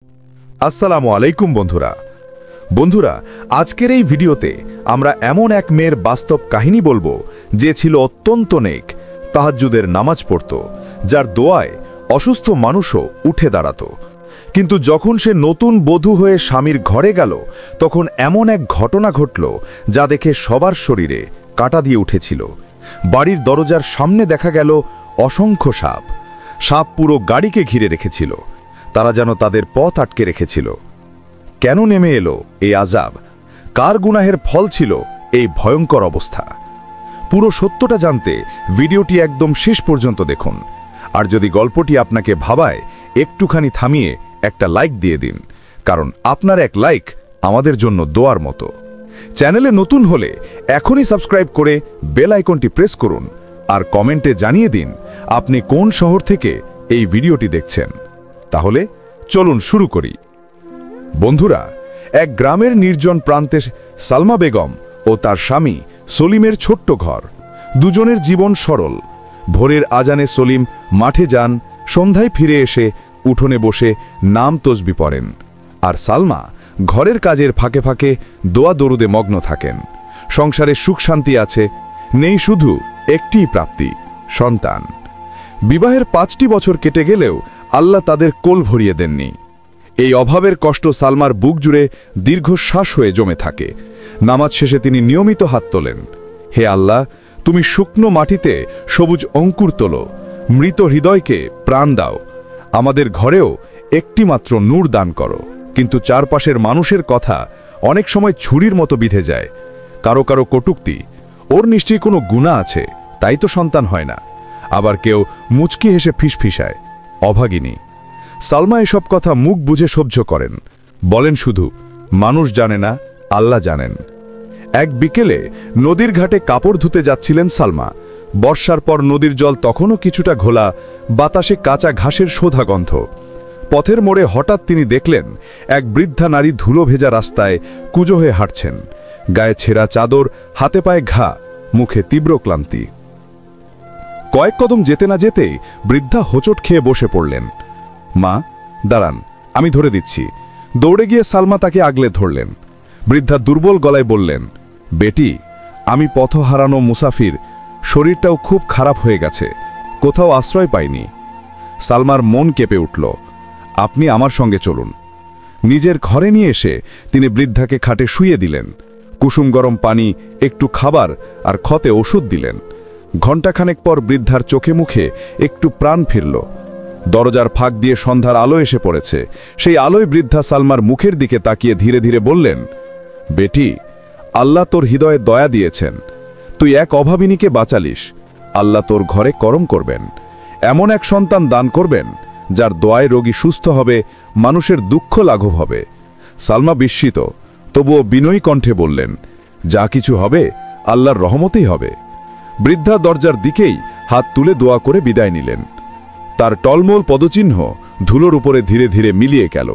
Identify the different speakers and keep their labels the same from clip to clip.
Speaker 1: আসসালামু আলাইকুম বন্ধুরা আজকের এই ভিডিওতে আমরা এমন এক মেয়ের বাস্তব কাহিনী বলবো যে ছিল অত্যন্ত নেক, তাহাজ্জুদের নামাজ পড়ত, যার দোয়ায় অসুস্থ মানুষও উঠে দাঁড়াতো। কিন্তু যখন সে নতুন বধূ হয়ে স্বামীর ঘরে গেল, তখন এমন এক ঘটনা ঘটল যা দেখে সবার শরীরে কাঁটা দিয়ে উঠেছিল। বাড়ির দরজার সামনে দেখা গেল অসংখ্য সাপ পুরো গাড়িকে ঘিরে রেখেছিল। তারা যেন তাদের পথ আটকে রেখেছিল। কেন নেমে এলো এই আযাব? কার গুনাহের ফল ছিল এই ভয়ঙ্কর অবস্থা? পুরো সত্যটা জানতে ভিডিওটি একদম শেষ পর্যন্ত দেখুন। আর যদি গল্পটি আপনাকে ভাবায়, একটুখানি থামিয়ে একটা লাইক দিয়ে দিন, কারণ আপনার এক লাইক আমাদের জন্য দোয়ার মতো। চ্যানেলে নতুন হলে এখনই সাবস্ক্রাইব করে বেল আইকনটি প্রেস করুন, আর কমেন্টে জানিয়ে দিন আপনি কোন শহর থেকে এই ভিডিওটি দেখছেন। তাহলে চলুন শুরু করি। বন্ধুরা, এক গ্রামের নির্জন প্রান্তে সালমা বেগম ও তার স্বামী সলিমের ছোট্ট ঘর। দুজনের জীবন সরল। ভোরের আজানে সলিম মাঠে যান, সন্ধ্যায় ফিরে এসে উঠোনে বসে নাম তসবি পড়েন, আর সালমা ঘরের কাজের ফাঁকে ফাঁকে দোয়া দরুদে মগ্ন থাকেন। সংসারে সুখ শান্তি আছে, নেই শুধু একটিই প্রাপ্তি, সন্তান। বিবাহের 5টি বছর কেটে গেলেও আল্লাহ তাদের কোল ভরিয়ে দেননি। এই অভাবের কষ্ট সালমার বুক জুড়ে দীর্ঘশ্বাস হয়ে জমে থাকে। নামাজ শেষে তিনি নিয়মিত হাত তোলেন, হে আল্লাহ, তুমি শুকনো মাটিতে সবুজ অঙ্কুর তোলো, মৃত হৃদয়কে প্রাণ দাও, আমাদের ঘরেও একটি মাত্র নূর দান করো। কিন্তু চারপাশের মানুষের কথা অনেক সময় ছুরির মতো বিঁধে যায়। কারো কারো কটূক্তি, ওর নিশ্চয়ই কোনো গুনাহ আছে, তাই তো সন্তান হয় না। আবার কেউ মুচকি হেসে ফিসফিসায়, অভাগিনী। সালমা এসব কথা মুখ বুঝে সহ্য করেন, বলেন শুধু, মানুষ জানে না, আল্লাহ জানেন। এক বিকেলে নদীর ঘাটে কাপড় ধুতে যাচ্ছিলেন সালমা। বর্ষার পর নদীর জল তখনও কিছুটা ঘোলা, বাতাসে কাঁচা ঘাসের শোধা গন্ধ। পথের মোড়ে হঠাৎ তিনি দেখলেন এক বৃদ্ধা নারী ধুলো ভেজা রাস্তায় কুঁজো হয়ে হাঁটছেন, গায়ে ছেঁড়া চাদর, হাতে পায়ে ঘা, মুখে তীব্র ক্লান্তি। কয়েক কদম যেতে না যেতেই বৃদ্ধা হোঁচট খেয়ে বসে পড়লেন। মা, দাঁড়ান, আমি ধরে দিচ্ছি। দৌড়ে গিয়ে সালমা তাকে আগলে ধরলেন। বৃদ্ধা দুর্বল গলায় বললেন, বেটি, আমি পথ হারানো মুসাফির, শরীরটাও খুব খারাপ হয়ে গেছে, কোথাও আশ্রয় পাইনি। সালমার মন কেঁপে উঠল। আপনি আমার সঙ্গে চলুন। নিজের ঘরে নিয়ে এসে তিনি বৃদ্ধাকে খাটে শুইয়ে দিলেন। কুসুম গরম পানি, একটু খাবার আর ক্ষতে ওষুধ দিলেন। ঘণ্টাখানেক পর বৃদ্ধার চোখে মুখে একটু প্রাণ ফিরল। দরজার ফাঁক দিয়ে সন্ধ্যার আলো এসে পড়েছে। সেই আলোয় বৃদ্ধা সালমার মুখের দিকে তাকিয়ে ধীরে ধীরে বললেন, বেটি, আল্লাহ তোর হৃদয়ে দয়া দিয়েছেন, তুই এক অভাবিনীকে বাঁচালিস, আল্লাহ তোর ঘরে করম করবেন, এমন এক সন্তান দান করবেন যার দোয়ায় রোগী সুস্থ হবে, মানুষের দুঃখ লাঘব হবে। সালমা বিস্মিত, তবুও বিনয়ী কণ্ঠে বললেন, যা কিছু হবে আল্লাহর রহমতেই হবে। বৃদ্ধা দরজার দিকেই হাত তুলে দোয়া করে বিদায় নিলেন। তার টলমল পদচিহ্ন ধুলোর উপরে ধীরে ধীরে মিলিয়ে গেল।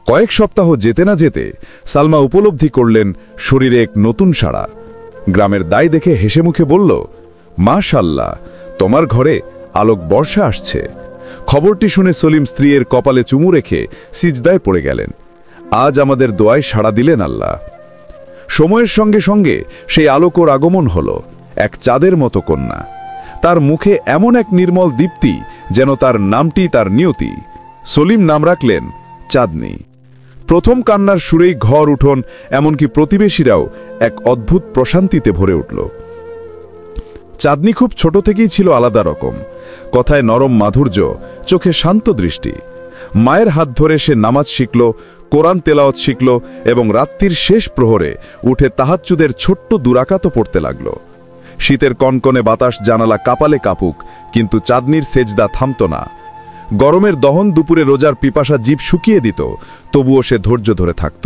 Speaker 1: কয়েক সপ্তাহ যেতে না যেতে সালমা উপলব্ধি করলেন শরীরে এক নতুন সাড়া। গ্রামের দায় দেখে হেসে মুখে বলল, মাশাআল্লাহ, তোমার ঘরে আলোক বর্ষা আসছে। খবরটি শুনে সলিম স্ত্রীর কপালে চুমু রেখে সিজদায় পড়ে গেলেন। আজ আমাদের দোয়ায় সাড়া দিলেন আল্লাহ। সময়ের সঙ্গে সঙ্গে সেই আলোকর আগমন হল, এক চাঁদের মতো কন্যা। তার মুখে এমন এক নির্মল দীপ্তি, যেন তার নামটি তার নিয়তি। সলিম নাম রাখলেন চাঁদনি। প্রথম কান্নার সুরেই ঘর, উঠোন, এমনকি প্রতিবেশীরাও এক অদ্ভুত প্রশান্তিতে ভরে উঠল। চাঁদনি খুব ছোট থেকেই ছিল আলাদা রকম। কথায় নরম মাধুর্য, চোখে শান্ত দৃষ্টি। মায়ের হাত ধরে সে নামাজ শিখল, কোরআন তেলাওয়াত শিখল এবং রাত্রির শেষ প্রহরে উঠে তাহাজ্জুদের ছোট্ট দুরাকাত পড়তে লাগল। শীতের কনকনে বাতাস জানালা কাপালে কাপুক, কিন্তু চাঁদনির সেজদা থামত না। গরমের দহন দুপুরে রোজার পিপাসা জিভ শুকিয়ে দিত, তবুও সে ধৈর্য ধরে থাকত।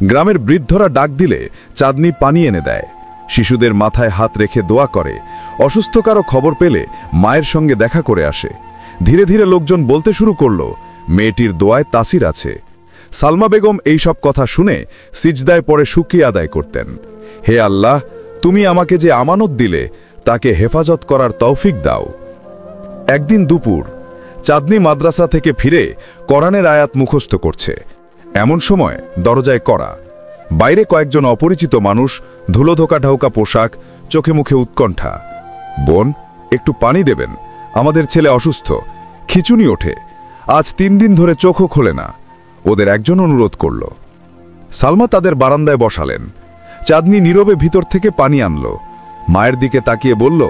Speaker 1: গ্রামের বৃদ্ধরা ডাক দিলে চাঁদনি পানি এনে দেয়। শিশুদের মাথায় হাত রেখে দোয়া করে। অসুস্থ কারো খবর পেলে মায়ের সঙ্গে দেখা করে আসে। ধীরে ধীরে লোকজন বলতে শুরু করল, মেয়েটির দোয়ায় তাসির আছে। সালমা বেগম এইসব কথা শুনে সিজদায় পড়ে শুকরিয়া আদায় করতেন, হে আল্লাহ, তুমি আমাকে যে আমানত দিলে তাকে হেফাজত করার তৌফিক দাও। একদিন দুপুর চাঁদনি মাদ্রাসা থেকে ফিরে কোরআনের আয়াত মুখস্থ করছে। এমন সময় দরজায় কড়া। বাইরে কয়েকজন অপরিচিত মানুষ, ধুলোধোকা ঢাউকা পোশাক, চোখে মুখে উৎকণ্ঠা। বোন, একটু পানি দেবেন, আমাদের ছেলে অসুস্থ, খিচুনি ওঠে, আজ 3 দিন ধরে চোখও খোলে না। ওদের একজন অনুরোধ করল। সালমা তাদের বারান্দায় বসালেন। চাঁদনি নীরবে ভিতর থেকে পানি আনলো। মায়ের দিকে তাকিয়ে বলল,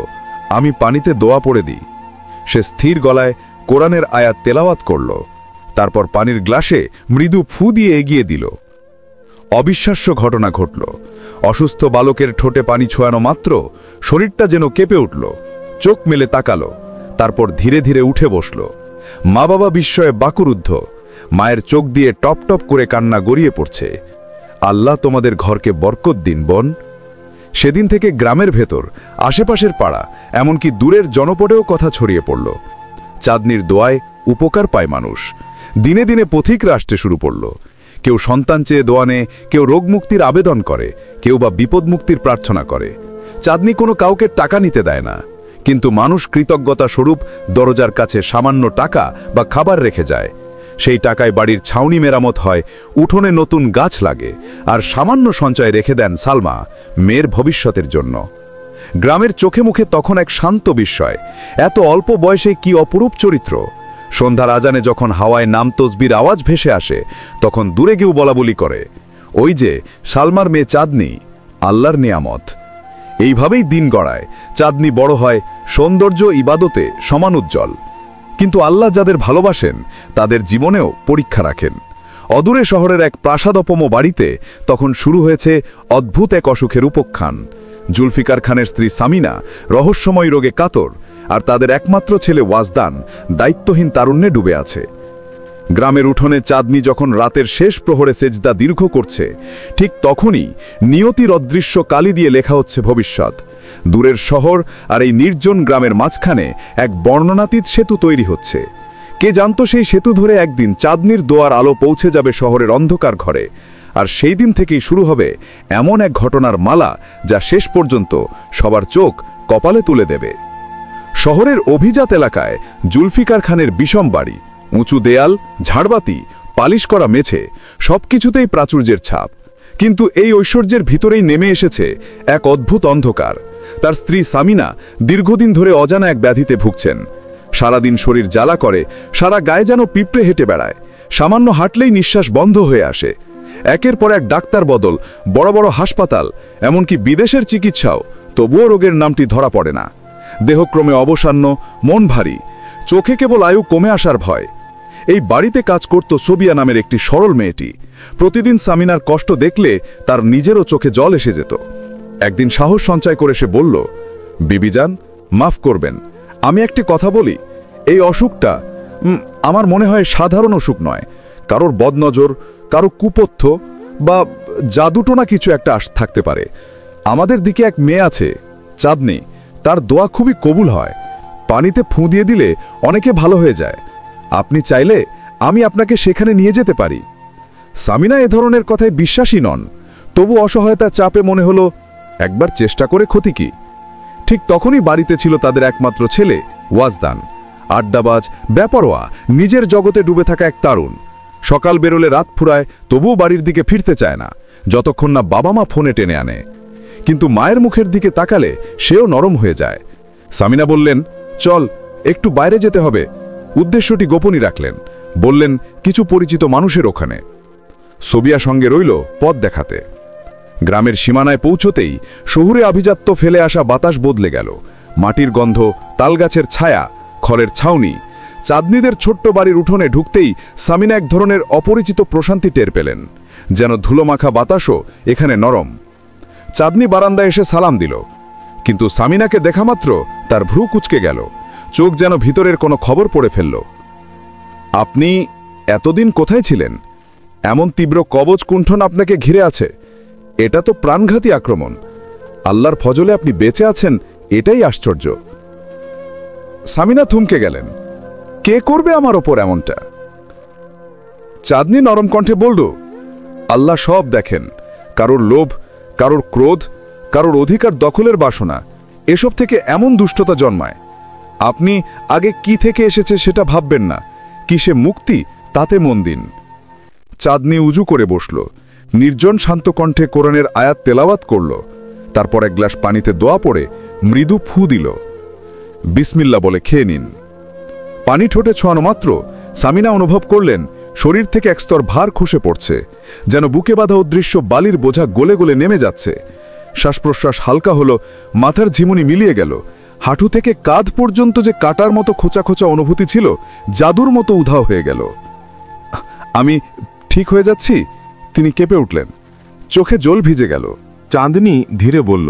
Speaker 1: আমি পানিতে দোয়া পড়ে দিই। সে স্থির গলায় কোরআনের আয়াত তেলাওয়াত করল। তারপর পানির গ্লাসে মৃদু ফু দিয়ে এগিয়ে দিল। অবিশ্বাস্য ঘটনা ঘটল। অসুস্থ বালকের ঠোঁটে পানি ছোঁয়ানো মাত্র শরীরটা যেন কেঁপে উঠল। চোখ মেলে তাকালো, তারপর ধীরে ধীরে উঠে বসল। মা বাবা বিস্ময়ে বাকুরুদ্ধ। মায়ের চোখ দিয়ে টপ টপ করে কান্না গড়িয়ে পড়ছে। আল্লাহ তোমাদের ঘরকে বরকত দিন বোন। সেদিন থেকে গ্রামের ভেতর, আশেপাশের পাড়া, এমনকি দূরের জনপদেও কথা ছড়িয়ে পড়ল। চাঁদনির দোয়ায় উপকার পায় মানুষ। দিনে দিনে পথিকরা আসতে শুরু করল। কেউ সন্তান চেয়ে দোয়া নেয়, কেউ রোগমুক্তির আবেদন করে, কেউ বা বিপদমুক্তির প্রার্থনা করে। চাঁদনি কোনো কাউকে টাকা নিতে দেয় না, কিন্তু মানুষ কৃতজ্ঞতা স্বরূপ দরজার কাছে সামান্য টাকা বা খাবার রেখে যায়। সেই টাকায় বাড়ির ছাউনি মেরামত হয়, উঠোনে নতুন গাছ লাগে, আর সামান্য সঞ্চয় রেখে দেন সালমা মেয়ের ভবিষ্যতের জন্য। গ্রামের চোখে মুখে তখন এক শান্ত বিস্ময়। এত অল্প বয়সে কি অপরূপ চরিত্র! সন্ধ্যার আজানে যখন হাওয়ায় নাম তসবির আওয়াজ ভেসে আসে, তখন দূরে কেউ বলাবলি করে, ওই যে সালমার মেয়ে চাঁদনি, আল্লাহর নিয়ামত। এইভাবেই দিন গড়ায়। চাঁদনি বড় হয়, সৌন্দর্য ইবাদতে সমান উজ্জ্বল। কিন্তু আল্লাহ যাদের ভালোবাসেন তাদের জীবনেও পরীক্ষা রাখেন। অদূরে শহরের এক প্রাসাদোপম বাড়িতে তখন শুরু হয়েছে অদ্ভুত এক অসুখের উপখ্যান। জুলফিকার খানের স্ত্রী সামিনা রহস্যময় রোগে কাতর, আর তাদের একমাত্র ছেলে ওয়াজদান দায়িত্বহীন তারুণ্যে ডুবে আছে। গ্রামের উঠোনে চাঁদনি যখন রাতের শেষ প্রহরে সেজদা দীর্ঘ করছে, ঠিক তখনই নিয়তির অদৃশ্য কালি দিয়ে লেখা হচ্ছে ভবিষ্যৎ। দূরের শহর আর এই নির্জন গ্রামের মাঝখানে এক বর্ণনাতীত সেতু তৈরি হচ্ছে। কে জানত সেই সেতু ধরে একদিন চাঁদনির দোয়ার আলো পৌঁছে যাবে শহরের অন্ধকার ঘরে। আর সেই দিন থেকেই শুরু হবে এমন এক ঘটনার মালা যা শেষ পর্যন্ত সবার চোখ কপালে তুলে দেবে। শহরের অভিজাত এলাকায় জুলফিকার খানের বিষম বাড়ি, উঁচু দেয়াল, ঝাড়বাতি, পালিশ করা মেঝে, সবকিছুতেই প্রাচুর্যের ছাপ। কিন্তু এই ঐশ্বর্যের ভিতরেই নেমে এসেছে এক অদ্ভুত অন্ধকার। তার স্ত্রী সামিনা দীর্ঘদিন ধরে অজানা এক ব্যাধিতে ভুগছেন। সারাদিন শরীর জ্বালা করে, সারা গায়ে যেন পিঁপড়ে হেঁটে বেড়ায়। সামান্য হাঁটলেই নিঃশ্বাস বন্ধ হয়ে আসে। একের পর এক ডাক্তার বদল, বড় বড় হাসপাতাল, এমনকি বিদেশের চিকিৎসাও, তবুও রোগের নামটি ধরা পড়ে না। দেহক্রমে অবসান্ন, মন ভারী, চোখে কেবল আয়ু কমে আসার ভয়। এই বাড়িতে কাজ করত সোবিয়া নামের একটি সরল মেয়েটি। প্রতিদিন সামিনার কষ্ট দেখলে তার নিজেরও চোখে জল এসে যেত। একদিন সাহস সঞ্চয় করে সে বলল, বিবিজান, মাফ করবেন, আমি একটি কথা বলি। এই অসুখটা আমার মনে হয় সাধারণ অসুখ নয়। কারোর বদনজর, কারো কুপথ্য বা জাদুটোনা কিছু একটা থাকতে পারে। আমাদের দিকে এক মেয়ে আছে, চাঁদনি, তার দোয়া খুবই কবুল হয়। পানিতে ফুঁ দিয়ে দিলে অনেকে ভালো হয়ে যায়। আপনি চাইলে আমি আপনাকে সেখানে নিয়ে যেতে পারি। সামিনা এ ধরনের কথায় বিশ্বাসী নন, তবু অসহায়তার চাপে মনে হলো একবার চেষ্টা করে ক্ষতি কি। ঠিক তখনই বাড়িতে ছিল তাদের একমাত্র ছেলে ওয়াজদান, আড্ডাবাজ, বেপরোয়া, নিজের জগতে ডুবে থাকা এক তারুণ। সকাল বেরোলে রাত ফুরায়, তবুও বাড়ির দিকে ফিরতে চায় না, যতক্ষণ না বাবা মা ফোনে টেনে আনে। কিন্তু মায়ের মুখের দিকে তাকালে সেও নরম হয়ে যায়। সামিনা বললেন, চল, একটু বাইরে যেতে হবে। উদ্দেশ্যটি গোপনই রাখলেন, বললেন কিছু পরিচিত মানুষের ওখানে। সোবিয়া সঙ্গে রইল পথ দেখাতে। গ্রামের সীমানায় পৌঁছতেই শহুরে আভিজাত্য ফেলে আসা বাতাস বদলে গেল। মাটির গন্ধ, তালগাছের ছায়া, খড়ের ছাউনি। চাঁদনিদের ছোট্ট বাড়ির উঠোনে ঢুকতেই সামিনা এক ধরনের অপরিচিত প্রশান্তি টের পেলেন, যেন ধুলোমাখা বাতাসও এখানে নরম। চাঁদনি বারান্দায় এসে সালাম দিল, কিন্তু সামিনাকে দেখা মাত্র তার ভ্রু কুঁচকে গেল। চোখ যেন ভিতরের কোনো খবর পড়ে ফেলল। আপনি এতদিন কোথায় ছিলেন? এমন তীব্র কবচ কুণ্ঠন আপনাকে ঘিরে আছে। এটা তো প্রাণঘাতী আক্রমণ। আল্লাহর ফজলে আপনি বেঁচে আছেন, এটাই আশ্চর্য। সামিনা থমকে গেলেন। কে করবে আমার ওপর এমনটা? চাঁদনি নরম কণ্ঠে বলল, আল্লাহ সব দেখেন। কারোর লোভ, কারোর ক্রোধ, কারোর অধিকার দখলের বাসনা, এসব থেকে এমন দুষ্টতা জন্মায়। আপনি আগে কি থেকে এসেছে সেটা ভাববেন না, কিসে মুক্তি তাতে মন দিন। চাঁদনি উজু করে বসল, নির্জন শান্ত কণ্ঠে কোরআনের আয়াত তেলাওয়াত করল, তারপর এক গ্লাস পানিতে দোয়া পড়ে মৃদু ফু দিল। বিসমিল্লাহ বলে খেয়ে নিন। পানি ঠোঁটে ছোঁয়ানো মাত্র সামিনা অনুভব করলেন শরীর থেকে এক স্তর ভার খসে পড়ছে, যেন বুকে বাঁধা অদৃশ্য বালির বোঝা গলে গলে নেমে যাচ্ছে। শ্বাস প্রশ্বাস হালকা হলো, মাথার ঝিমুনি মিলিয়ে গেল। হাঁটু থেকে কাঁধ পর্যন্ত যে কাটার মতো খোঁচা খোঁচা অনুভূতি ছিল, জাদুর মতো উধাও হয়ে গেল। আমি ঠিক হয়ে যাচ্ছি? তিনি কেঁপে উঠলেন, চোখে জল ভিজে গেল।
Speaker 2: চাঁদনি ধীরে বলল,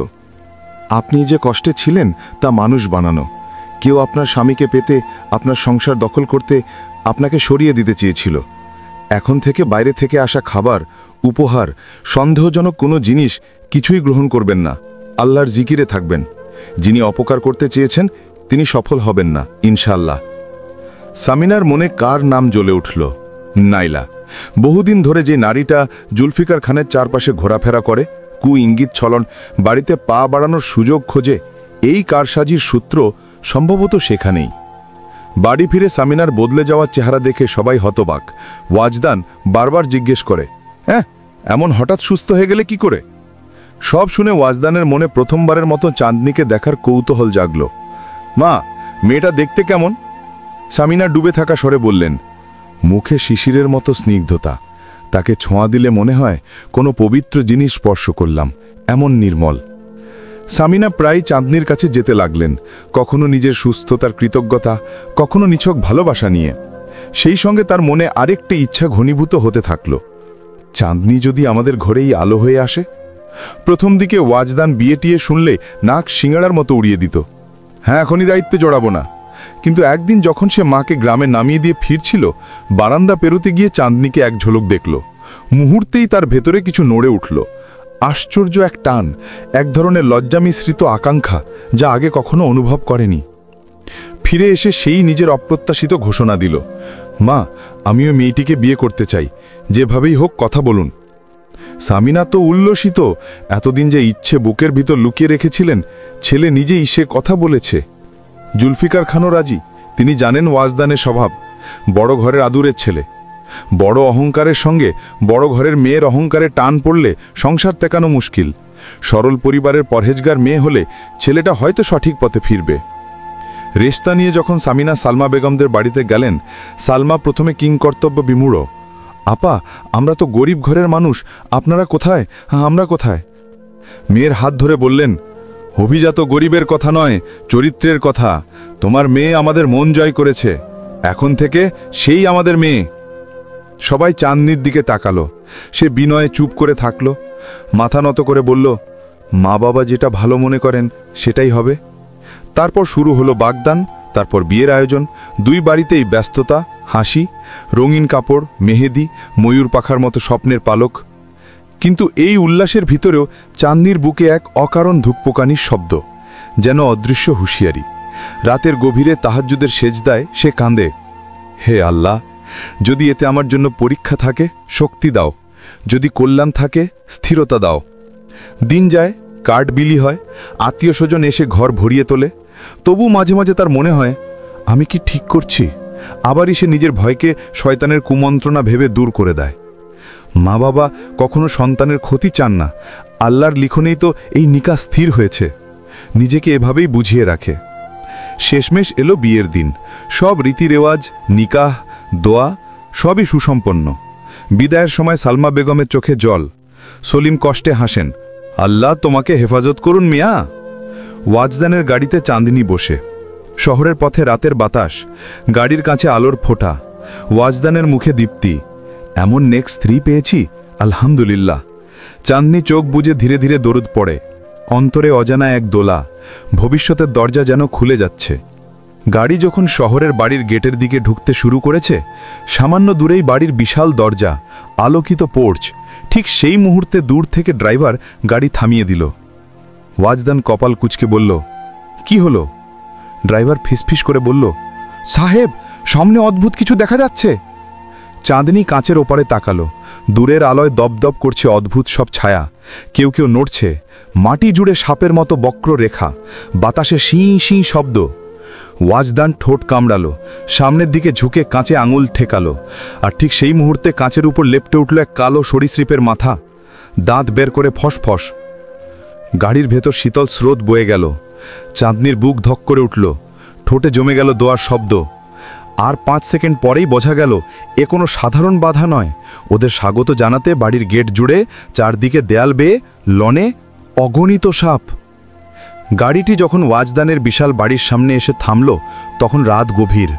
Speaker 2: আপনি যে কষ্টে ছিলেন তা মানুষ বানানো। কেউ আপনার স্বামীকে পেতে, আপনার সংসার দখল করতে আপনাকে সরিয়ে দিতে চেয়েছিল। এখন থেকে বাইরে থেকে আসা খাবার, উপহার, সন্দেহজনক কোনো জিনিস কিছুই গ্রহণ করবেন না। আল্লাহর জিকিরে থাকবেন। যিনি অপকার করতে চেয়েছেন তিনি সফল হবেন না ইনশাআল্লাহ। সামিনার মনে কার নাম জ্বলে উঠল? নাইলা। বহুদিন ধরে যে নারীটা জুলফিকার খানের চারপাশে ঘোরাফেরা করে, কু ইঙ্গিত ছলন, বাড়িতে পা বাড়ানোর সুযোগ খোঁজে, এই কারসাজির সূত্র সম্ভবত সেখানেই। বাড়ি ফিরে সামিনার বদলে যাওয়ার চেহারা দেখে সবাই হতবাক। ওয়াজদান বারবার জিজ্ঞেস করে, হ্যাঁ, এমন হঠাৎ সুস্থ হয়ে গেলে কি করে? সব শুনে ওয়াজদানের মনে প্রথমবারের মতো চাঁদনিকে দেখার কৌতূহল জাগল। মা, মেয়েটা দেখতে কেমন? সামিনা ডুবে থাকা স্বরে বললেন, মুখে শিশিরের মতো স্নিগ্ধতা, তাকে ছোঁয়া দিলে মনে হয় কোনো পবিত্র জিনিস স্পর্শ করলাম, এমন নির্মল। সামিনা প্রায় চাঁদনির কাছে যেতে লাগলেন, কখনো নিজের সুস্থতার কৃতজ্ঞতা, কখনো নিছক ভালোবাসা নিয়ে। সেই সঙ্গে তার মনে আরেকটি ইচ্ছা ঘনীভূত হতে থাকল, চাঁদনি যদি আমাদের ঘরেই আলো হয়ে আসে। প্রথম দিকে ওয়াজদান বিয়ে টিয়ে শুনলে নাক সিঙ্গাড়ার মতো উড়িয়ে দিত, হ্যাঁ, এখনই দায়িত্বে জড়াবো না। কিন্তু একদিন যখন সে মাকে গ্রামে নামিয়ে দিয়ে ফিরছিল, বারান্দা পেরোতে গিয়ে চাঁদনিকে এক ঝলক দেখল। মুহূর্তেই তার ভেতরে কিছু নড়ে উঠল, আশ্চর্য এক টান, এক ধরনের লজ্জা মিশ্রিত আকাঙ্ক্ষা, যা আগে কখনো অনুভব করেনি। ফিরে এসে সেই নিজের অপ্রত্যাশিত ঘোষণা দিল, মা, আমিও মেয়েটিকে বিয়ে করতে চাই, যেভাবেই হোক কথা বলুন। সামিনা তো উল্লসিত, এতদিন যে ইচ্ছে বুকের ভিতর লুকিয়ে রেখেছিলেন, ছেলে নিজেই সে কথা বলেছে। জুলফিকার খানও রাজি, তিনি জানেন ওয়াজদানের স্বভাব, বড় ঘরের আদুরের ছেলে। বড় অহংকারের সঙ্গে বড় ঘরের মেয়ের অহংকারে টান পড়লে সংসার টেকানো মুশকিল। সরল পরিবারের পরহেজগার মেয়ে হলে ছেলেটা হয়তো সঠিক পথে ফিরবে। রেস্তা নিয়ে যখন সামিনা সালমা বেগমদের বাড়িতে গেলেন, সালমা প্রথমে কিংকর্তব্য বিমূঢ়, আপা, আমরা তো গরিব ঘরের মানুষ, আপনারা কোথায়, আমরা কোথায়? মেয়ের হাত ধরে বললেন, অভিজাত গরিবের কথা নয়, চরিত্রের কথা। তোমার মেয়ে আমাদের মন জয় করেছে, এখন থেকে সেই আমাদের মেয়ে। সবাই চাঁদনির দিকে তাকালো, সে বিনয়ে চুপ করে থাকল, মাথা নত করে বলল, মা বাবা যেটা ভালো মনে করেন সেটাই হবে। তারপর শুরু হলো বাগদান, তারপর বিয়ের আয়োজন। দুই বাড়িতেই ব্যস্ততা, হাসি, রঙিন কাপড়, মেহেদি, ময়ূর পাখার মতো স্বপ্নের পালক। কিন্তু এই উল্লাসের ভিতরেও চাঁদনির বুকে এক অকারণ ধুকপোকানির শব্দ, যেন অদৃশ্য হুঁশিয়ারি। রাতের গভীরে তাহাজ্জুদের সেজদায় সে কাঁদে, হে আল্লাহ, যদি এতে আমার জন্য পরীক্ষা থাকে শক্তি দাও, যদি কল্যাণ থাকে স্থিরতা দাও। দিন যায়, কার্ড বিলি হয়, আত্মীয় স্বজন এসে ঘর ভরিয়ে তোলে। তবু মাঝে মাঝে তার মনে হয়, আমি কি ঠিক করছি? আবারই সে নিজের ভয়কে শয়তানের কুমন্ত্রণা ভেবে দূর করে দেয়। মা বাবা কখনো সন্তানের ক্ষতি চান না, আল্লাহর লিখনেই তো এই নিকাহ স্থির হয়েছে। নিজেকে এভাবেই বুঝিয়ে রাখে। শেষমেশ এলো বিয়ের দিন। সব রীতি রেওয়াজ, নিকাহ, দোয়া সবই সুসম্পন্ন। বিদায়ের সময় সালমা বেগমের চোখে জল। সলিম কষ্টে হাসেন, আল্লাহ তোমাকে হেফাজত করুন মিয়া। ওয়াজদানের গাড়িতে চাঁদনি বসে। শহরের পথে রাতের বাতাস, গাড়ির কাছে আলোর ফোঁটা, ওয়াজদানের মুখে দীপ্তি। এমন নেক স্ত্রী পেয়েছি, আলহামদুলিল্লাহ। চাঁদনি চোখ বুজে ধীরে ধীরে দরুদ পড়ে। অন্তরে অজানা এক দোলা, ভবিষ্যতের দরজা যেন খুলে যাচ্ছে। গাড়ি যখন শহরের বাড়ির গেটের দিকে ঢুকতে শুরু করেছে, সামান্য দূরেই বাড়ির বিশাল দরজা, আলোকিত পোর্চ। ঠিক সেই মুহূর্তে দূর থেকে ড্রাইভার গাড়ি থামিয়ে দিল। ওয়াজদান কপাল কুঁচকে বলল, কি হলো? ড্রাইভার ফিসফিস করে বলল, সাহেব, সামনে অদ্ভুত কিছু দেখা যাচ্ছে। চাঁদনি কাঁচের ওপারে তাকালো। দূরের আলোয় দপদপ করছে অদ্ভুত সব ছায়া। কেউ কেউ নড়ছে, মাটি জুড়ে সাপের মতো বক্র রেখা, বাতাসে শিঁ শিঁ শব্দ।
Speaker 1: ওয়াজদান ঠোঁট কামড়ালো, সামনের দিকে ঝুঁকে কাঁচে আঙুল ঠেকালো, আর ঠিক সেই মুহূর্তে কাঁচের উপর লেপ্টে উঠল এক কালো সরীসৃপের মাথা, দাঁত বের করে ফসফস। গাড়ির ভেতর শীতল স্রোত বয়ে গেল, চাঁদনির বুক ধক করে উঠল, ঠোঁটে জমে গেল দোয়ার শব্দ। আর 5 সেকেন্ড পরেই বোঝা গেল এ কোনো সাধারণ বাধা নয়, ওদের স্বাগত জানাতে বাড়ির গেট জুড়ে চারদিকে দেয়াল বেয়ে লনে অগণিত সাপ। গাড়িটি যখন ওয়াজদানের বিশাল বাড়ির সামনে এসে থামল, তখন রাত গভীর,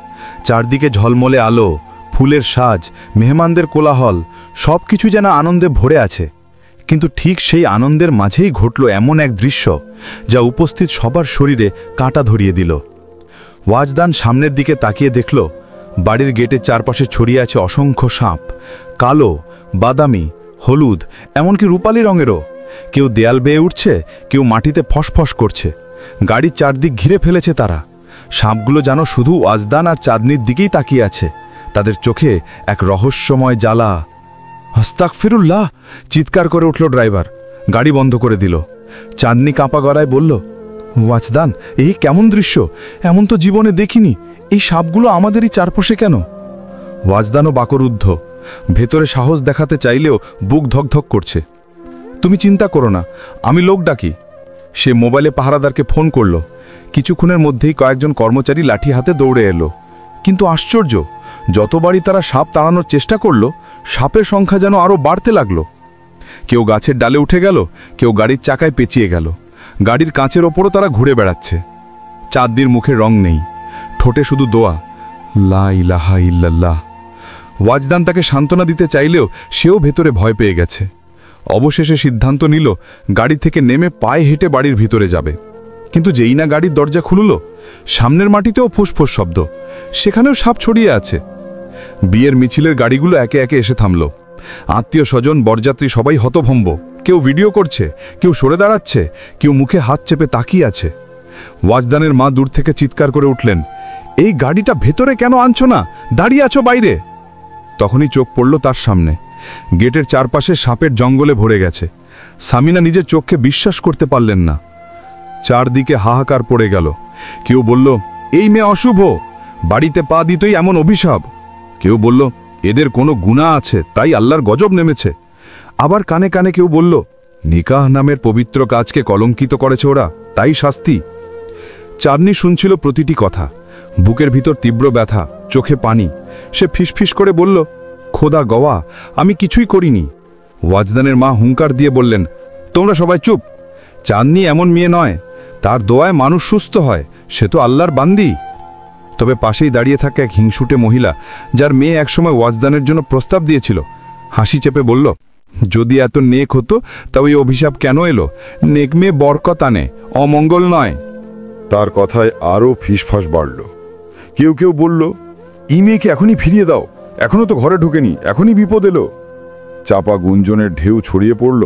Speaker 1: চারদিকে ঝলমলে আলো, ফুলের সাজ, মেহমানদের কোলাহল, সব কিছু যেন আনন্দে ভরে আছে। কিন্তু ঠিক সেই আনন্দের মাঝেই ঘটল এমন এক দৃশ্য যা উপস্থিত সবার শরীরে কাঁটা ধরিয়ে দিল। ওয়াজদান সামনের দিকে তাকিয়ে দেখল বাড়ির গেটের চারপাশে ছড়িয়ে আছে অসংখ্য সাপ, কালো, বাদামি, হলুদ, এমনকি রূপালি রঙেরও। কেউ দেয়াল বেয়ে উঠছে, কেউ মাটিতে ফসফস করছে। গাড়ির চারদিক ঘিরে ফেলেছে তারা। সাপগুলো যেন শুধু ওয়াজদান আর চাঁদনির দিকেই তাকিয়ে আছে, তাদের চোখে এক রহস্যময় জ্বালা। আস্তাগফিরুল্লাহ, চিৎকার করে উঠল ড্রাইভার, গাড়ি বন্ধ করে দিল। চাঁদনি কাঁপা গলায় বলল, ওয়াজদান, এই কেমন দৃশ্য, এমন তো জীবনে দেখিনি। এই সাপগুলো আমাদেরই চারপাশে কেন? ওয়াজদানও বাকরুদ্ধ, ভেতরে সাহস দেখাতে চাইলেও বুক ধকধক করছে। তুমি চিন্তা করো না, আমি লোক ডাকি। সে মোবাইলে পাহারাদারকে ফোন করল। কিছুক্ষণের মধ্যেই কয়েকজন কর্মচারী লাঠি হাতে দৌড়ে এলো। কিন্তু আশ্চর্য, যতবারই তারা সাপ তাড়ানোর চেষ্টা করল, সাপের সংখ্যা যেন আরও বাড়তে লাগলো। কেউ গাছের ডালে উঠে গেল, কেউ গাড়ির চাকায় পেঁচিয়ে গেল। গাড়ির কাঁচের ওপরও তারা ঘুরে বেড়াচ্ছে। চাঁদনির মুখে রং নেই, ঠোঁটে শুধু দোয়া, লা ইলাহা ইল্লাল্লাহ। ওয়াজদান তাকে সান্ত্বনা দিতে চাইলেও সেও ভেতরে ভয় পেয়ে গেছে। অবশেষে সিদ্ধান্ত নিল গাড়ি থেকে নেমে পায়ে হেঁটে বাড়ির ভিতরে যাবে। কিন্তু যেই না গাড়ির দরজা খুলল, সামনের মাটিতেও ফুসফুস শব্দ, সেখানেও সাপ ছড়িয়ে আছে। বিয়ের মিছিলের গাড়িগুলো একে একে এসে থামল। আত্মীয় স্বজন, বরযাত্রী সবাই হতভম্ব। কেউ ভিডিও করছে, কেউ সরে দাঁড়াচ্ছে, কেউ মুখে হাত চেপে তাকিয়ে আছে। ওয়াজদানের মা দূর থেকে চিৎকার করে উঠলেন, এই গাড়িটা ভেতরে কেন আনছো না, দাঁড়িয়ে আছো বাইরে। তখনই চোখ পড়ল তার সামনে, গেটের চারপাশে সাপের জঙ্গলে ভরে গেছে। সামিনা নিজের চোখকে বিশ্বাস করতে পারলেন না। চারদিকে হাহাকার পড়ে গেল। কেউ বলল, এই মেয়ে অশুভ, বাড়িতে পা দিতই এমন অভিশাপ। কেউ বলল, এদের কোনো গুনাহ আছে, তাই আল্লাহর গজব নেমেছে। আবার কানে কানে কেউ বলল, নিকাহ নামের পবিত্র কাজকে কলঙ্কিত করেছে ওরা, তাই শাস্তি। চাঁদনি শুনছিল প্রতিটি কথা, বুকের ভিতর তীব্র ব্যথা, চোখে পানি। সে ফিসফিস করে বলল, খোদা গওয়া, আমি কিছুই করিনি। ওয়াজদানের মা হুঙ্কার দিয়ে বললেন, তোমরা সবাই চুপ। চাঁদনি এমন মেয়ে নয়, তার দোয়ায় মানুষ সুস্থ হয়, সে তো আল্লাহর বান্দি। তবে পাশেই দাঁড়িয়ে থাকা এক হিংসুটে মহিলা, যার মেয়ে একসময় ওয়াজদানের জন্য প্রস্তাব দিয়েছিল, হাসি চেপে বলল, যদি এত নেক হতো তবে এই অভিশাপ কেন এলো? নেক মেয়ে বরকত আনে, অমঙ্গল নয়।
Speaker 3: তার কথায় আরও ফিসফাস বাড়ল। কেউ কেউ বলল, এই মেয়েকে এখনই ফিরিয়ে দাও, এখনো তো ঘরে ঢুকেনি, এখনই বিপদ এলো। চাপা গুঞ্জনের ঢেউ ছড়িয়ে পড়ল,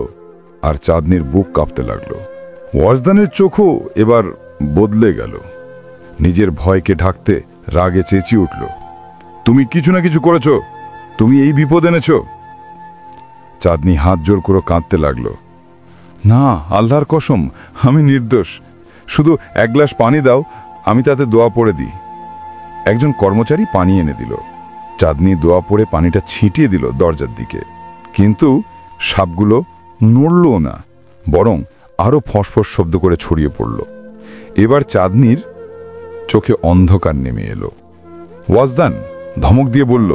Speaker 3: আর চাঁদনির বুক কাঁপতে লাগল। ওয়াজদানের চোখও এবার বদলে গেল। নিজের ভয়কে ঢাকতে রাগে চেঁচিয়ে উঠল, তুমি কিছু না কিছু করেছ, তুমি এই বিপদ এনেছ। চাঁদনি হাত জোর করে কাঁদতে লাগল, না, আল্লাহর কসম, আমি নির্দোষ, শুধু এক গ্লাস পানি দাও, আমি তাতে দোয়া পড়ে দিই। একজন কর্মচারী পানি এনে দিল। চাঁদনি দোয়া পড়ে পানিটা ছিটিয়ে দিল দরজার দিকে, কিন্তু সাপগুলো নড়লও না, বরং আরও ফসফস শব্দ করে ছড়িয়ে পড়ল। এবার চাঁদনির চোখে অন্ধকার নেমে এলো। ওয়াজদান ধমক দিয়ে বলল,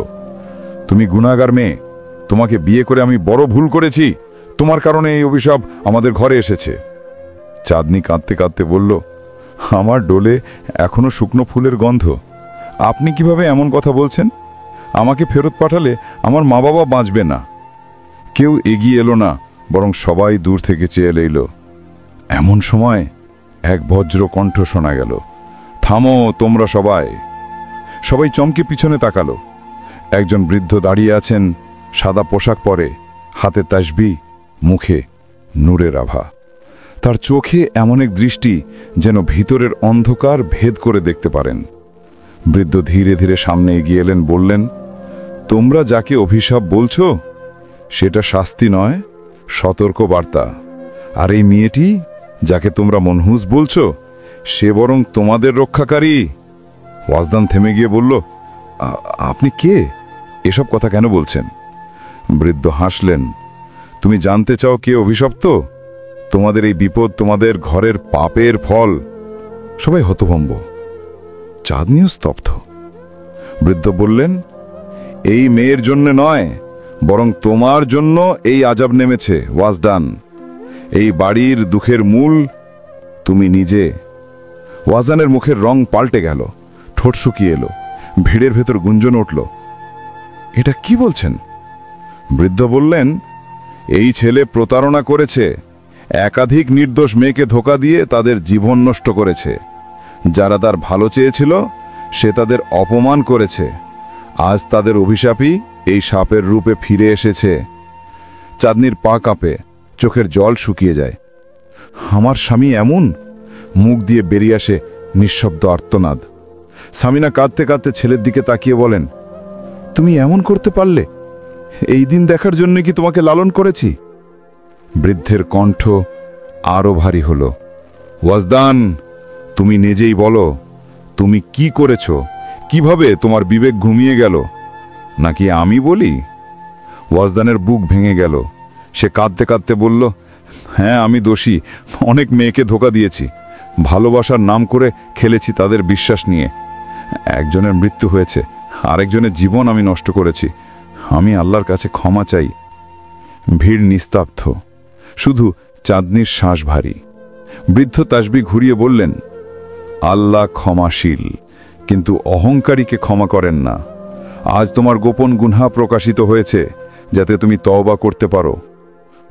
Speaker 3: তুমি গুনাহগার মেয়ে, তোমাকে বিয়ে করে আমি বড় ভুল করেছি, তোমার কারণে এই অভিশাপ আমাদের ঘরে এসেছে। চাঁদনি কাঁদতে কাঁদতে বলল, আমার ডোলে এখনো শুকনো ফুলের গন্ধ, আপনি কিভাবে এমন কথা বলছেন? আমাকে ফেরত পাঠালে আমার মা বাবা বাঁচবে না। কেউ এগিয়ে এলো না, বরং সবাই দূর থেকে চেয়ে এল। এমন সময় এক বজ্র কণ্ঠ শোনা গেল, থামো তোমরা সবাই। সবাই চমকে পিছনে তাকালো। একজন বৃদ্ধ দাঁড়িয়ে আছেন, সাদা পোশাক পরে, হাতে তাসবিহ, মুখে নূরের আভা। তার চোখে এমন এক দৃষ্টি যেন ভিতরের অন্ধকার ভেদ করে দেখতে পারেন। বৃদ্ধ ধীরে ধীরে সামনে এগিয়ে এলেন, বললেন, তোমরা যাকে অভিশাপ বলছো সেটা শাস্তি নয়, সতর্ক বার্তা। আর এই মেয়েটি যাকে তোমরা মনহুস বলছো, সে বরং তোমাদের রক্ষাকারী। ওয়াজদান থেমে গিয়ে বলল, আপনি কে? এসব কথা কেন বলছেন? বৃদ্ধ হাসলেন। তুমি জানতে চাও কে অভিশপ্ত? তোমাদের এই বিপদ তোমাদের ঘরের পাপের ফল। সবাই হতভম্ব, চাঁদনিও স্তব্ধ। বৃদ্ধ বললেন, এই মেয়ের জন্য নয়, বরং তোমার জন্য এই আযাব নেমেছে ওয়াজদান। এই বাড়ির দুঃখের মূল তুমি নিজে। ওয়াজদানের মুখের রং পাল্টে গেল, ঠোঁট শুকিয়ে এলো, ভিড়ের ভেতর গুঞ্জন উঠল। এটা কি বলছেন? বৃদ্ধ বললেন, এই ছেলে প্রতারণা করেছে, একাধিক নির্দোষ মেয়েকে ধোঁকা দিয়ে তাদের জীবন নষ্ট করেছে। যারা তার ভালো চেয়েছিল সে তাদের অপমান করেছে। আজ তাদের অভিশাপই এই সাপের রূপে ফিরে এসেছে। চাঁদনির পা কাঁপে, চোখের জল শুকিয়ে যায়। আমার স্বামী এমন? মুখ দিয়ে বেরিয়ে আসে নিঃশব্দ আর্তনাদ। সামিনা কাঁদতে কাঁদতে ছেলের দিকে তাকিয়ে বলেন, তুমি এমন করতে পারলে? এই দিন দেখার জন্য কি তোমাকে লালন করেছি? বৃদ্ধের কণ্ঠ আরো ভারী হলো। ওয়াজদান, তুমি নিজেই বলো, তুমি কি করেছ? কিভাবে তোমার বিবেক ঘুমিয়ে গেল? নাকি আমি বলি? ওয়াজদানের বুক ভেঙে গেল। সে কাঁদতে কাঁদতে বলল, হ্যাঁ, আমি দোষী। অনেক মেয়েকে ধোঁকা দিয়েছি, ভালোবাসার নাম করে খেলেছি তাদের বিশ্বাস নিয়ে। একজনের মৃত্যু হয়েছে, আরেকজনের জীবন আমি নষ্ট করেছি। আমি আল্লাহর কাছে ক্ষমা চাই। ভিড় নিস্তব্ধ, শুধু চাঁদনির শ্বাস ভারী। বৃদ্ধ তাসবি ঘুরিয়ে বললেন, আল্লাহ ক্ষমাশীল, কিন্তু অহংকারীকে ক্ষমা করেন না। আজ তোমার গোপন গুনাহ প্রকাশিত হয়েছে, যাতে তুমি তওবা করতে পারো।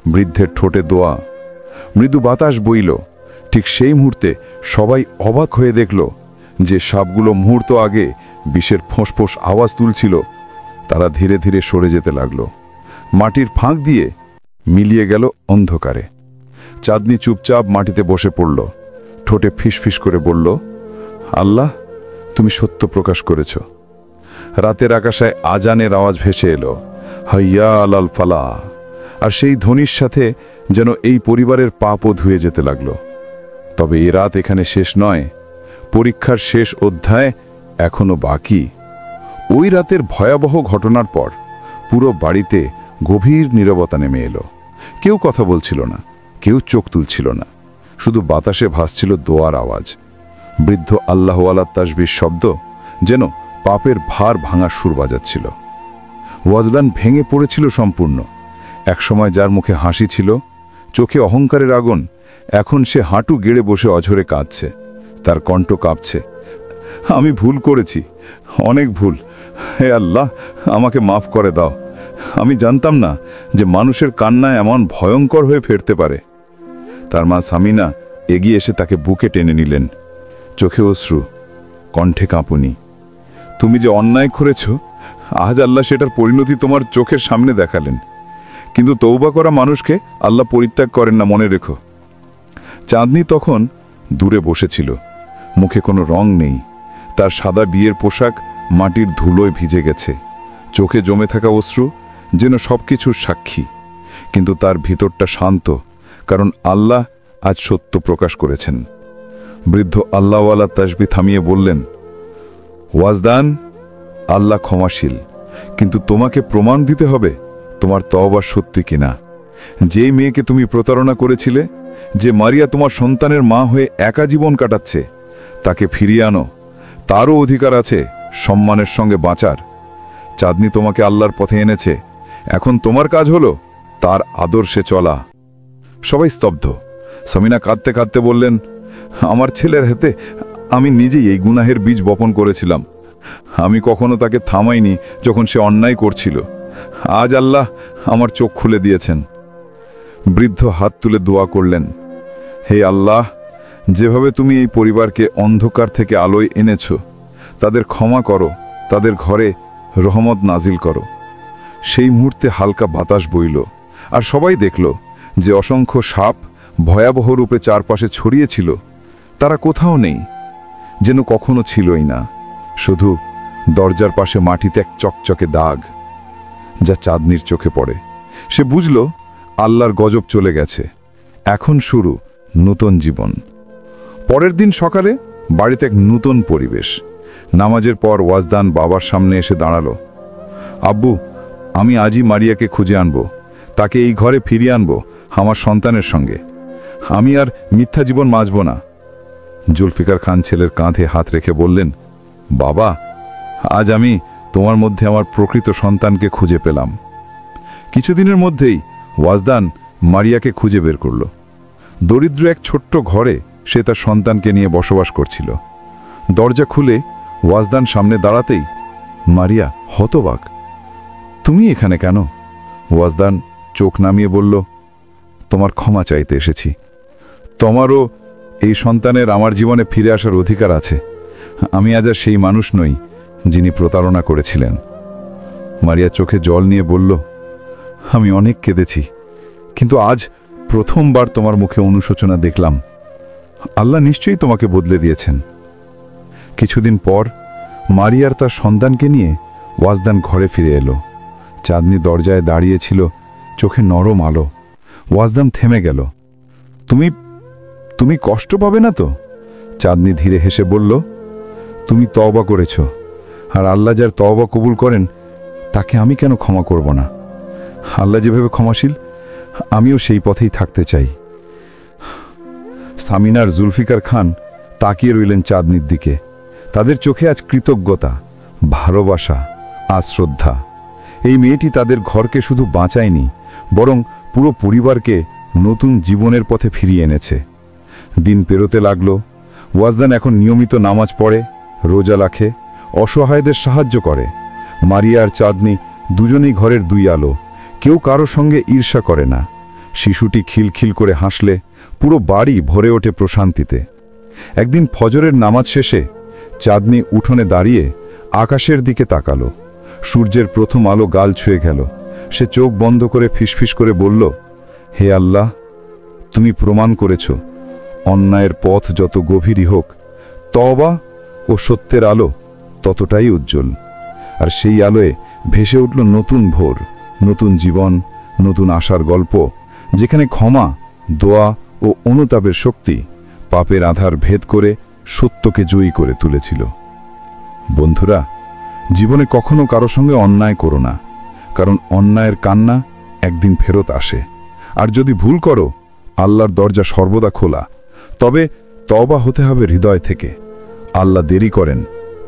Speaker 3: বৃদ্ধের ঠোঁটে দোয়া। মৃদু বাতাস বইল। ঠিক সেই মুহূর্তে সবাই অবাক হয়ে দেখল যে সাপগুলো মুহূর্ত আগে বিষের ফোঁস আওয়াজ তুলছিল, তারা ধীরে ধীরে সরে যেতে লাগল। মাটির ফাঁক দিয়ে মিলিয়ে গেল অন্ধকারে। চাঁদনি চুপচাপ মাটিতে বসে পড়ল, ঠোঁটে ফিসফিস করে বলল, আল্লাহ, তুমি সত্য প্রকাশ করেছ। রাতের আকাশায় আজানের আওয়াজ ভেসে এলো, হাইয়া আলাল ফালাহ। আর সেই ধ্বনির সাথে যেন এই পরিবারের পাপও ধুয়ে যেতে লাগল। তবে এ রাত এখানে শেষ নয়, পরীক্ষার শেষ অধ্যায় এখনো বাকি। ওই রাতের ভয়াবহ ঘটনার পর পুরো বাড়িতে গভীর নীরবতা নেমে এলো। কেউ কথা বলছিল না, কেউ চোখ তুলছিল না, শুধু বাতাসে ভাসছিল দোয়ার আওয়াজ। বৃদ্ধ আল্লাহওয়ালা তাসবির শব্দ যেন পাপের ভার ভাঙার সুর বাজাচ্ছিল। ওয়াজদান ভেঙে পড়েছিল সম্পূর্ণ। একসময় যার মুখে হাসি ছিল, চোখে অহংকারের আগুন, এখন সে হাঁটু গেড়ে বসে অঝরে কাঁদছে। তার কণ্ঠ কাঁপছে, আমি ভুল করেছি, অনেক ভুল। হে আল্লাহ, আমাকে মাফ করে দাও। আমি জানতাম না যে মানুষের কান্না এমন ভয়ঙ্কর হয়ে ফেরতে পারে। তার মা সামিনা এগিয়ে এসে তাকে বুকে টেনে নিলেন, চোখে অশ্রু, কণ্ঠে কাঁপুনি। তুমি যে অন্যায় করেছ, আজ আল্লাহ সেটার পরিণতি তোমার চোখের সামনে দেখালেন। কিন্তু তওবা করা মানুষকে আল্লাহ পরিত্যাগ করেন না, মনে রেখো। চাঁদনি তখন দূরে বসেছিল, মুখে কোনো রং নেই। তার সাদা বিয়ের পোশাক মাটির ধুলোয় ভিজে গেছে, চোখে জমে থাকা অশ্রু যেন সবকিছুর সাক্ষী। কিন্তু তার ভিতরটা শান্ত, কারণ আল্লাহ আজ সত্য প্রকাশ করেছেন। বৃদ্ধ আল্লাহওয়ালা তাসবি থামিয়ে বললেন, ওয়াজদান, আল্লাহ ক্ষমাশীল, কিন্তু তোমাকে প্রমাণ দিতে হবে তোমার তওবা সত্যি কিনা। যে মেয়েকে তুমি প্রতারণা করেছিলে, যে মারিয়া তোমার সন্তানের মা হয়ে একা জীবন কাটাচ্ছে, তাকে ফিরিয়ে আনো। তারও অধিকার আছে সম্মানের সঙ্গে বাঁচার। চাঁদনি তোমাকে আল্লাহর পথে এনেছে, এখন তোমার কাজ হলো তার আদর্শে চলা। সবাই স্তব্ধ। সামিনা কাঁদতে কাঁদতে বললেন, আমার ছেলের হাতে আমি নিজেই এই গুনাহের বীজ বপন করেছিলাম। আমি কখনো তাকে থামাইনি যখন সে অন্যায় করছিল। আজ আল্লাহ আমার চোখ খুলে দিয়েছেন। বৃদ্ধ হাত তুলে দোয়া করলেন, হে আল্লাহ, যেভাবে তুমি এই পরিবারকে অন্ধকার থেকে আলোয় এনেছ, তাদের ক্ষমা করো, তাদের ঘরে রহমত নাজিল করো। সেই মুহূর্তে হালকা বাতাস বইল, আর সবাই দেখল যে অসংখ্য সাপ ভয়াবহ রূপে চারপাশে ছড়িয়েছিল, তারা কোথাও নেই, যেন কখনো ছিলই না। শুধু দরজার পাশে মাটিতে এক চকচকে দাগ, যা চাঁদনির চোখে পড়ে। সে বুঝল আল্লাহর গজব চলে গেছে, এখন শুরু নতুন জীবন। পরের দিন সকালে বাড়িতে এক নতুন পরিবেশ। নামাজের পর ওয়াজদান বাবার সামনে এসে দাঁড়ালো। আব্বু, আমি আজই মারিয়াকে খুঁজে আনব, তাকে এই ঘরে ফিরিয়ে আনব আমার সন্তানের সঙ্গে। আমি আর মিথ্যা জীবন বাঁচব না। জুলফিকার খান ছেলের কাঁধে হাত রেখে বললেন, বাবা, আজ আমি তোমার মধ্যে আমার প্রকৃত সন্তানকে খুঁজে পেলাম। কিছুদিনের মধ্যেই ওয়াজদান মারিয়াকে খুঁজে বের করল। দরিদ্র এক ছোট্ট ঘরে সে তার সন্তানকে নিয়ে বসবাস করছিল। দরজা খুলে ওয়াজদান সামনে দাঁড়াতেই মারিয়া হতবাক। তুমি এখানে কেন? ওয়াজদান চোখ নামিয়ে বলল, তোমার ক্ষমা চাইতে এসেছি। তোমারও এই সন্তানের আমার জীবনে ফিরে আসার অধিকার আছে। আমি আজ আর সেই মানুষ নই যিনি প্রতারণা করেছিলেন। মারিয়া চোখে জল নিয়ে বলল, আমি অনেক কেঁদেছি, কিন্তু আজ প্রথমবার তোমার মুখে অনুশোচনা দেখলাম। আল্লাহ নিশ্চয়ই তোমাকে বদলে দিয়েছেন। কিছুদিন পর মারিয়ার তার সন্তানকে নিয়ে ওয়াজদান ঘরে ফিরে এলো। চাঁদনি দরজায় দাঁড়িয়েছিল, চোখে নরম আলো। ওয়াজদান থেমে গেল। তুমি কষ্ট পাবে না তো? চাঁদনি ধীরে হেসে বলল, তুমি তওবা করেছ, আর আল্লাহ যার তওবা কবুল করেন তাকে আমি কেন ক্ষমা করব না? আল্লাহ যেভাবে ক্ষমাশীল, আমিও সেই পথেই থাকতে চাই। সামিনার জুলফিকার খান তাকিয়ে রইলেন চাঁদনির দিকে। তাদের চোখে আজ কৃতজ্ঞতা, ভালোবাসা আর শ্রদ্ধা। এই মেয়েটি তাদের ঘরকে শুধু বাঁচায়নি, বরং পুরো পরিবারকে নতুন জীবনের পথে ফিরিয়ে এনেছে। দিন পেরোতে লাগল। ওয়াজদান এখন নিয়মিত নামাজ পড়ে, রোজা রাখে, অসহায়দের সাহায্য করে। মারিয়া আর চাঁদনি দুজনেই ঘরের দুই আলো। কেউ কারো সঙ্গে ঈর্ষা করে না। শিশুটি খিলখিল করে হাসলে পুরো বাড়ি ভরে ওঠে প্রশান্তিতে। একদিন ফজরের নামাজ শেষে চাঁদনি উঠোনে দাঁড়িয়ে আকাশের দিকে তাকালো। সূর্যের প্রথম আলো গাল ছুঁয়ে গেল। সে চোখ বন্ধ করে ফিসফিস করে বলল, হে আল্লাহ, তুমি প্রমাণ করেছ অন্যায়ের পথ যত গভীরই হোক, তওবা ও সত্যের আলো ততটাই উজ্জ্বল। আর সেই আলোয় ভেসে উঠল নতুন ভোর, নতুন জীবন, নতুন আশার গল্প, যেখানে ক্ষমা, দোয়া ও অনুতাপের শক্তি পাপের আধার ভেদ করে সত্যকে জয়ী করে তুলেছিল। বন্ধুরা, জীবনে কখনো কারো সঙ্গে অন্যায় করো না, কারণ অন্যায়ের কান্না একদিন ফেরত আসে। আর যদি ভুল করো, আল্লাহর দরজা সর্বদা খোলা। তবে তওবা হতে হবে হৃদয় থেকে। আল্লাহ দেরি করেন,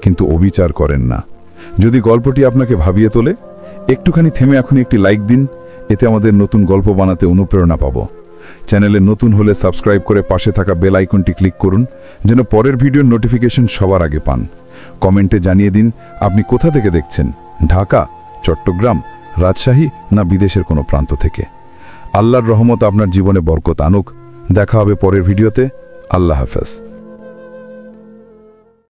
Speaker 3: কিন্তু অবিচার করেন না। যদি গল্পটি আপনাকে ভাবিয়ে তোলে, একটুখানি থেমে এখনই একটি লাইক দিন। এতে আমাদের নতুন গল্প বানাতে অনুপ্রেরণা পাবো। চ্যানেলে নতুন হলে সাবস্ক্রাইব করে পাশে থাকা বেল আইকনটি ক্লিক করুন, যেন পরের ভিডিওর নোটিফিকেশন সবার আগে পান। কমেন্টে জানিয়ে দিন আপনি কোথা থেকে দেখছেন, ঢাকা, চট্টগ্রাম, রাজশাহী না বিদেশের কোনো প্রান্ত থেকে। আল্লাহর রহমত আপনার জীবনে বরকত আনুক। দেখা হবে পরের ভিডিওতে। আল্লাহ হাফেজ।